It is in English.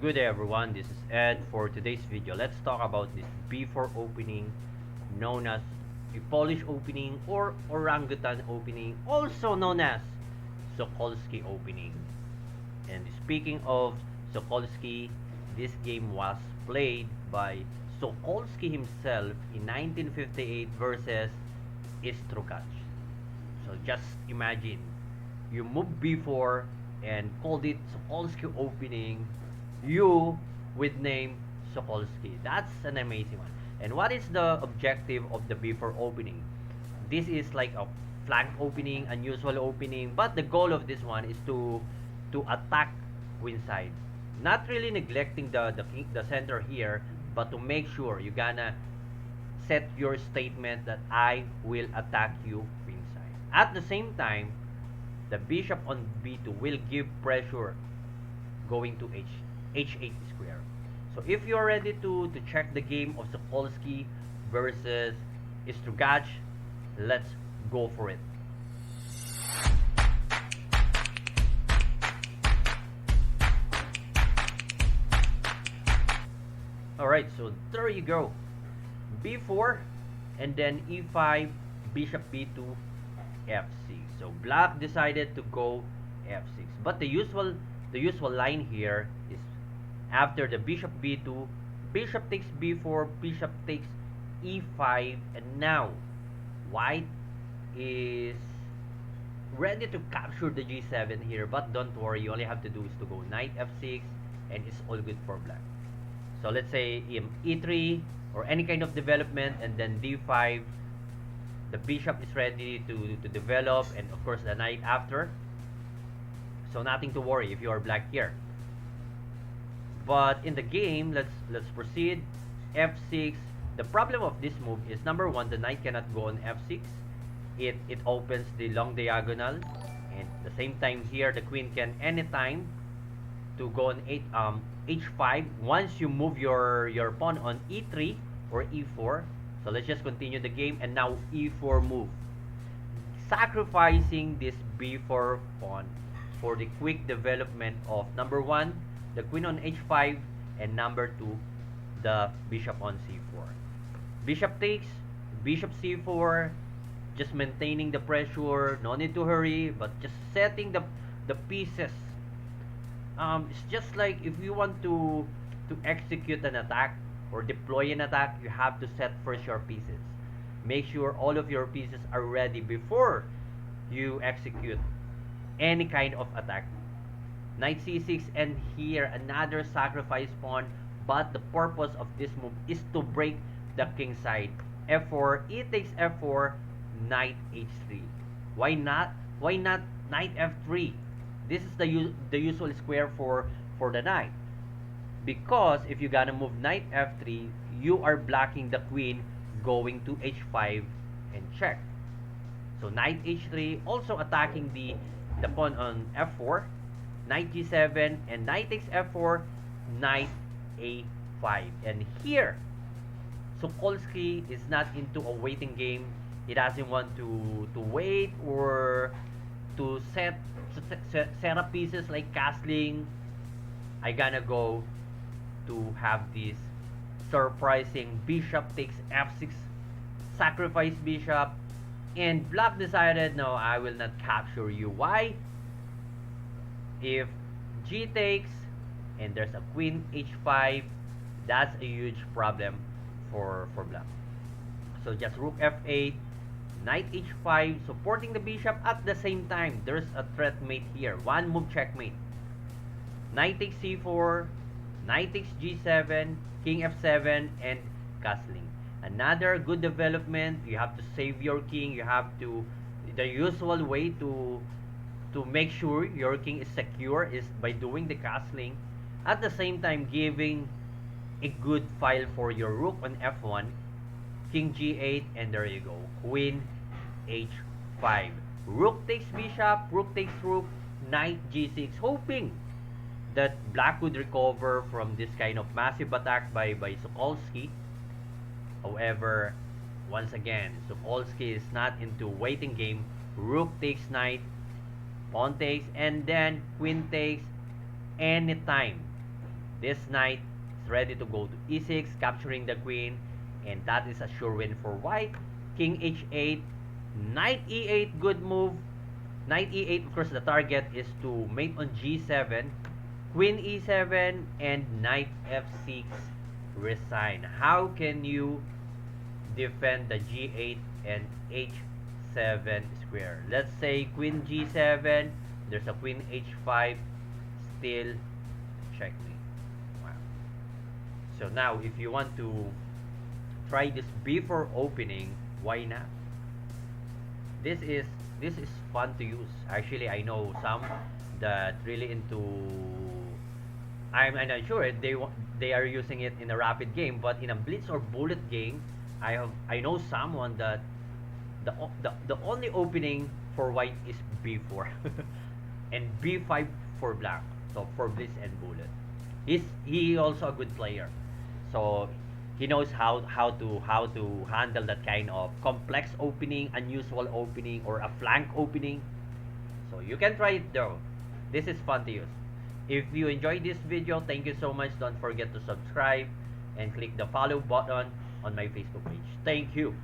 Good day everyone, this is Ed. For today's video, let's talk about this B4 opening known as a Polish opening or Orangutan opening, also known as Sokolski opening. And speaking of Sokolski, this game was played by Sokolski himself in 1958 versus Istrugach. So just imagine, you moved before and called it Sokolski opening. You with name Sokolski. That's an amazing one. And what is the objective of the before opening? This is like a flank opening, unusual opening, but the goal of this one is to attack queen side. Not really neglecting the center here, but to make sure you gonna set your statement that I will attack you queenside. At the same time, the bishop on b2 will give pressure going to h8 square. So if you're ready to check the game of Sokolski versus Istrugach, let's go for it. Alright, so there you go. b4 and then e5, bishop b2, f6. So black decided to go f6. But the usual line here is after the bishop b2, bishop takes b4, bishop takes e5, and now white is ready to capture the g7 here. But don't worry, you only have to do is to go knight f6 and it's all good for black. So let's say e3 or any kind of development, and then d5, the bishop is ready to develop, and of course the knight after. So nothing to worry if you are black here. But in the game, let's proceed. f6. The problem of this move is, number one, the knight cannot go on f6. It opens the long diagonal, and at the same time here the queen can anytime to go on h5 once you move your pawn on e3 or e4. So let's just continue the game, and now e4 move, sacrificing this b4 pawn for the quick development of, number one, the queen on h5, and number two, the bishop on c4. Bishop takes, bishop c4, just maintaining the pressure, no need to hurry, but just setting the pieces. It's just like if you want to execute an attack or deploy an attack, you have to set first your pieces. Make sure all of your pieces are ready before you execute any kind of attack. Knight c6, and here another sacrifice pawn, but the purpose of this move is to break the king side. f4, e takes f4, knight h3. Why not knight f3? This is the usual square for the knight. Because if you gonna move knight f3, you are blocking the queen going to h5 and check. So knight h3, also attacking the pawn on f4, knight g7, and knight takes f4, knight a5. And here, Sokolski is not into a waiting game. He doesn't want to wait or to set up pieces like castling. I gonna go to have this surprising bishop takes f6, sacrifice bishop, and black decided, no, I will not capture you. Why? If g takes and there's a queen h5, that's a huge problem for black. So just rook f8, knight h5, supporting the bishop. At the same time, there's a threat mate here, one move checkmate. Knight takes c4, knight takes g7, king f7, and castling. Another good development. You have to save your king. You have to, the usual way to make sure your king is secure is by doing the castling. At the same time, giving a good file for your rook on f1, king g8, and there you go, queen h5. Rook takes bishop, rook takes rook, knight g6, hoping that black would recover from this kind of massive attack by Sokolski. However, once again, Sokolski is not into waiting game. Rook takes knight, pawn takes, and then queen takes anytime. This knight is ready to go to e6, capturing the queen, and that is a sure win for white. King h8, knight e8, good move. Knight e8, of course, the target is to mate on g7, queen e7, and knight f6, resign. How can you defend the g8 and h7 square? Let's say queen g7, there's a queen h5, still checkmate. Wow. So now, if you want to try this before opening, why not? This is this is fun to use. Actually, I know some that really into. I'm not sure they are using it in a rapid game, but in a blitz or bullet game, I know someone that the only opening for white is b4 and b5 for black. So for blitz and bullet, he also a good player. So he knows how to handle that kind of complex opening, unusual opening, or a flank opening. So you can try it though. This is fun to use. If you enjoyed this video, thank you so much. Don't forget to subscribe and click the follow button on my Facebook page. Thank you.